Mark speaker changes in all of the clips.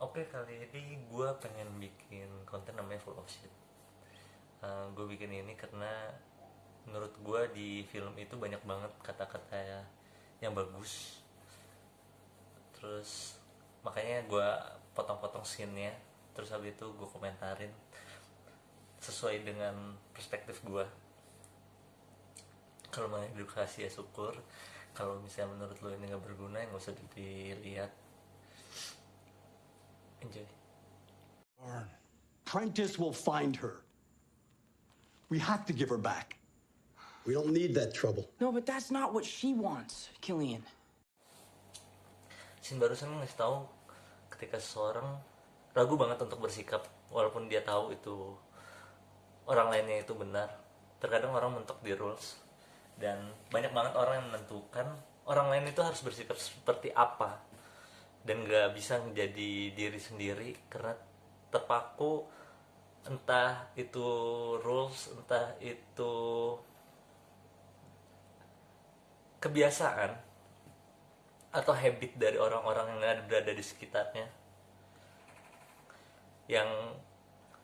Speaker 1: Oke, kali ini gue pengen bikin konten namanya Full of Shit. Gue bikin ini karena menurut gue di film itu banyak banget kata-kata yang bagus. Terus makanya gue potong-potong scene-nya. Terus habis itu gue komentarin sesuai dengan perspektif gue. Kalau mau edukasi ya syukur. Kalau misalnya menurut lo ini gak berguna, ya gak usah dilihat. Enjoy.
Speaker 2: Prentice will find her. We have to give her back.
Speaker 3: We don't need that trouble.
Speaker 4: No, but that's not what she wants, Killian.
Speaker 1: Sin barusan ngasih tahu ketika seseorang ragu banget untuk bersikap walaupun dia tahu itu orang lainnya itu benar. Terkadang orang mentok di rules dan banyak banget orang yang menentukan orang lain itu harus bersikap seperti apa dan gak bisa menjadi diri sendiri karena terpaku entah itu rules, entah itu kebiasaan atau habit dari orang-orang yang berada di sekitarnya yang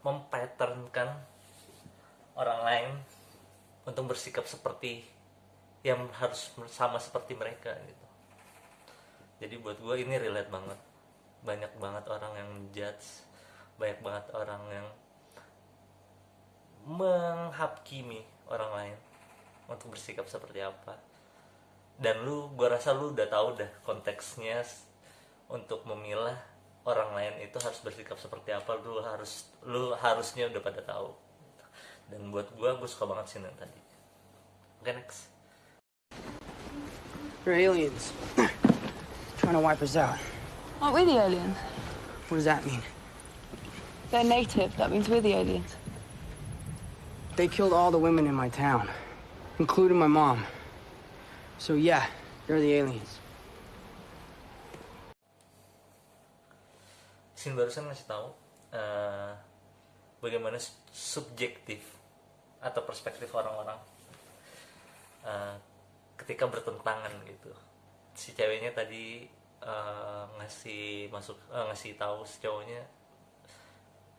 Speaker 1: mempatternkan orang lain untuk bersikap seperti yang harus sama seperti mereka gitu. Jadi buat gue ini relate banget. Banyak banget orang yang judge, banyak banget orang yang menghakimi orang lain untuk bersikap seperti apa. Dan gue rasa lu udah tahu dah konteksnya untuk memilah orang lain itu harus bersikap seperti apa. Lu harusnya udah pada tahu. Dan buat gue suka banget scene yang tadi. Oke, next.
Speaker 4: They're aliens. Trying to wipe us out.
Speaker 5: Aren't we the aliens?
Speaker 4: What does that mean?
Speaker 5: They're native. That means we're the aliens.
Speaker 4: They killed all the women in my town, including my mom. So yeah, they're the aliens.
Speaker 1: Scene barusan ngasih tahu bagaimana subjektif atau perspektif orang-orang ketika bertentangan gitu. Si ceweknya tadi ngasih tahu si cowoknya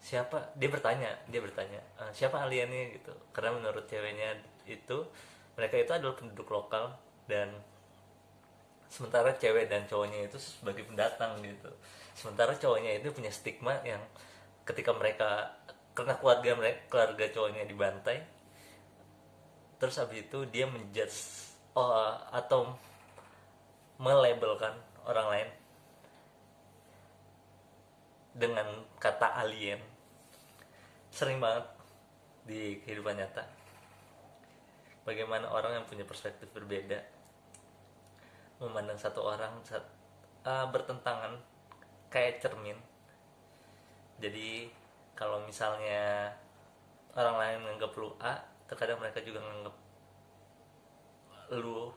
Speaker 1: siapa, dia bertanya siapa aliennya gitu, karena menurut ceweknya itu mereka itu adalah penduduk lokal dan sementara cewek dan cowoknya itu sebagai pendatang gitu. Sementara cowoknya itu punya stigma yang ketika mereka karena keluarga cowoknya dibantai, terus habis itu dia menjudge atau melabelkan orang lain dengan kata alien. Sering banget di kehidupan nyata bagaimana orang yang punya perspektif berbeda memandang satu orang bertentangan kayak cermin. Jadi kalau misalnya orang lain menganggap lu A, terkadang mereka juga menganggap lu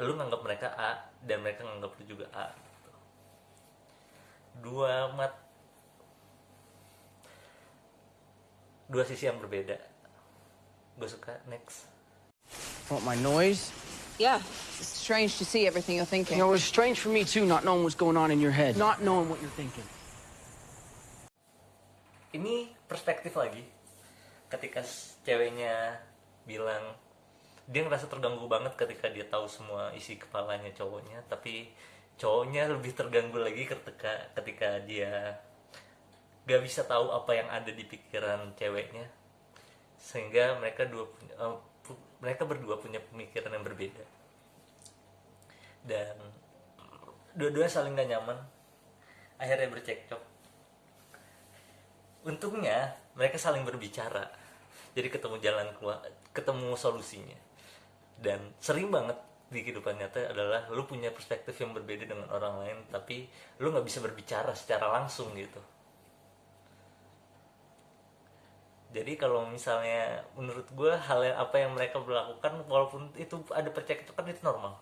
Speaker 1: nganggap mereka A dan mereka nganggap lu juga A gitu. Dua sisi yang berbeda. Gue suka. Next.
Speaker 4: What, my noise?
Speaker 5: Yeah. It's strange to see everything you're thinking.
Speaker 4: You know, it was strange for me too, not knowing what's going on in your head. Not knowing what you're thinking.
Speaker 1: Ini perspektif lagi. Ketika ceweknya bilang dia ngerasa terganggu banget ketika dia tahu semua isi kepalanya cowoknya, tapi cowoknya lebih terganggu lagi ketika dia gak bisa tahu apa yang ada di pikiran ceweknya, sehingga mereka berdua punya pemikiran yang berbeda dan dua-duanya saling gak nyaman, akhirnya bercekcok. Untungnya mereka saling berbicara, jadi ketemu solusinya. Dan sering banget di kehidupan nyata adalah lu punya perspektif yang berbeda dengan orang lain, tapi lu gak bisa berbicara secara langsung gitu. Jadi kalau misalnya menurut gue apa yang mereka berlakukan walaupun itu ada percekcokan itu normal,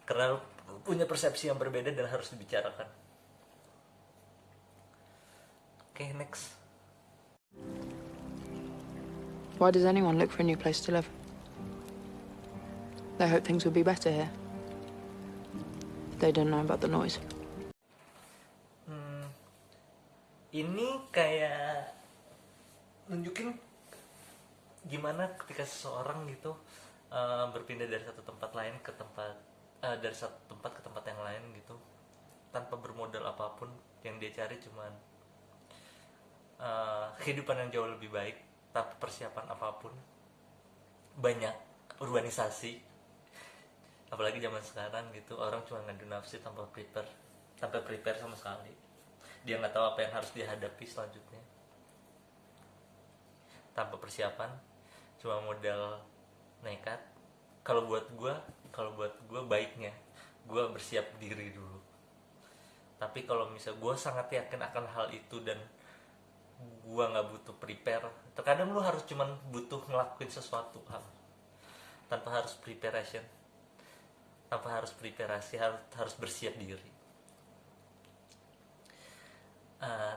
Speaker 1: karena lu punya persepsi yang berbeda dan harus dibicarakan. Oke, next.
Speaker 5: Why does anyone look for a new place to live? They hope things will be better here. They don't know about the noise.
Speaker 1: ini kayak nunjukin gimana ketika seseorang gitu berpindah dari satu tempat lain ke tempat dari satu tempat ke tempat yang lain gitu tanpa bermodal apapun. Yang dia cari cuman kehidupan yang jauh lebih baik tanpa persiapan apapun. Banyak urbanisasi, apalagi zaman sekarang gitu, orang cuma ngadu nafsu tanpa prepare sama sekali. Dia nggak tahu apa yang harus dihadapi selanjutnya. Tanpa persiapan, cuma modal nekat. Kalau buat gue baiknya gue bersiap diri dulu. Tapi kalau misal gue sangat yakin akan hal itu dan gue nggak butuh prepare, terkadang lu harus cuman butuh ngelakuin sesuatu hal tanpa harus preparation, tanpa harus preparasi, harus bersiap diri.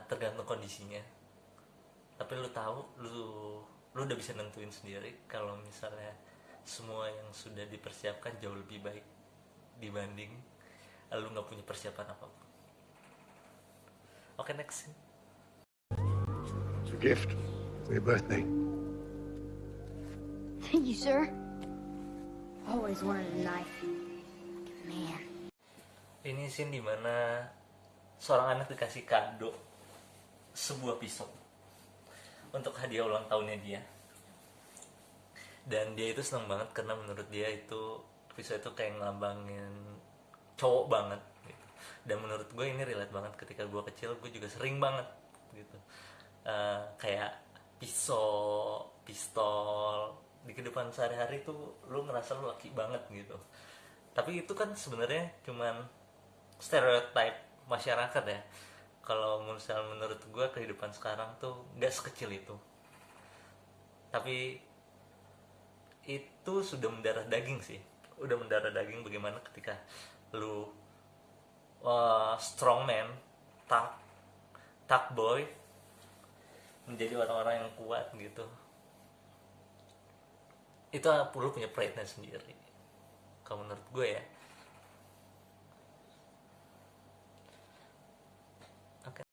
Speaker 1: Tergantung kondisinya. Tapi lu tahu, lu udah bisa nentuin sendiri kalau misalnya semua yang sudah dipersiapkan jauh lebih baik dibanding lu nggak punya persiapan apapun. Oke, next.
Speaker 2: It's a gift for your birthday.
Speaker 6: Thank you, sir. Always wanted a knife. Man.
Speaker 1: Ini scene dimana seorang anak dikasih kado sebuah pisau untuk hadiah ulang tahunnya dia. Dan dia itu senang banget karena menurut dia itu pisau itu kayak ngelambangin cowok banget gitu. Dan menurut gue ini relate banget. Ketika gue kecil gue juga sering banget gitu, kayak pisau, pistol di kehidupan sehari-hari tuh lu ngerasa lu laki banget gitu. Tapi itu kan sebenarnya cuman stereotype masyarakat ya. Kalau menurut gue kehidupan sekarang tuh gak sekecil itu. Tapi itu sudah mendarah daging sih. Udah mendarah daging bagaimana ketika lu strongman, tough boy, menjadi orang-orang yang kuat gitu. Itu perlu punya pride-nya sendiri kalau menurut gue ya. Oke.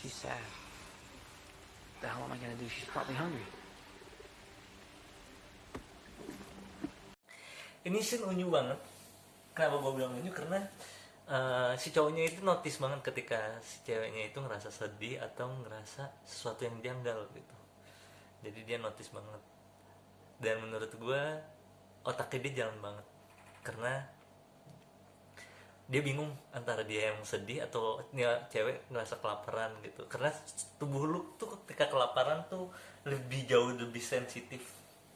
Speaker 4: She's sad. What the hell am I gonna do? She's probably hungry.
Speaker 1: Ini scene unyu banget. Kenapa gue bilang unyu? Karena si cowoknya itu notice banget ketika si ceweknya itu ngerasa sedih atau ngerasa sesuatu yang janggal gitu. Jadi dia notice banget. Dan menurut gue otaknya dia jalan banget. Karena dia bingung antara dia yang sedih atau ya, cewek ngerasa kelaparan gitu. Karena tubuh lu tuh ketika kelaparan tuh jauh lebih sensitif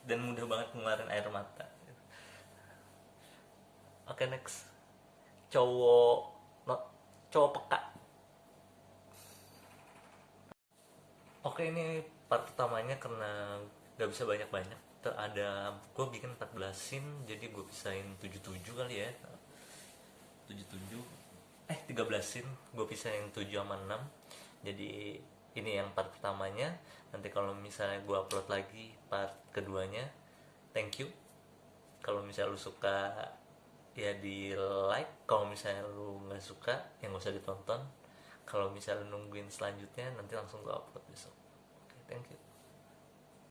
Speaker 1: dan mudah banget ngeluarin air mata. Oke, next. Cowok peka. Oke, ini part pertamanya karena gak bisa banyak-banyak. Ada, gue bikin 14 scene, jadi gue pisahin 77 kali ya. 13 scene, gue pisahin 7 sama 6. Jadi ini yang part pertamanya. Nanti kalau misalnya gue upload lagi part keduanya, thank you. Kalau misalnya lu suka ya di like, kalau misalnya lu nggak suka ya nggak usah ditonton. Kalau misalnya nungguin selanjutnya nanti langsung gue upload besok. Oke, thank you.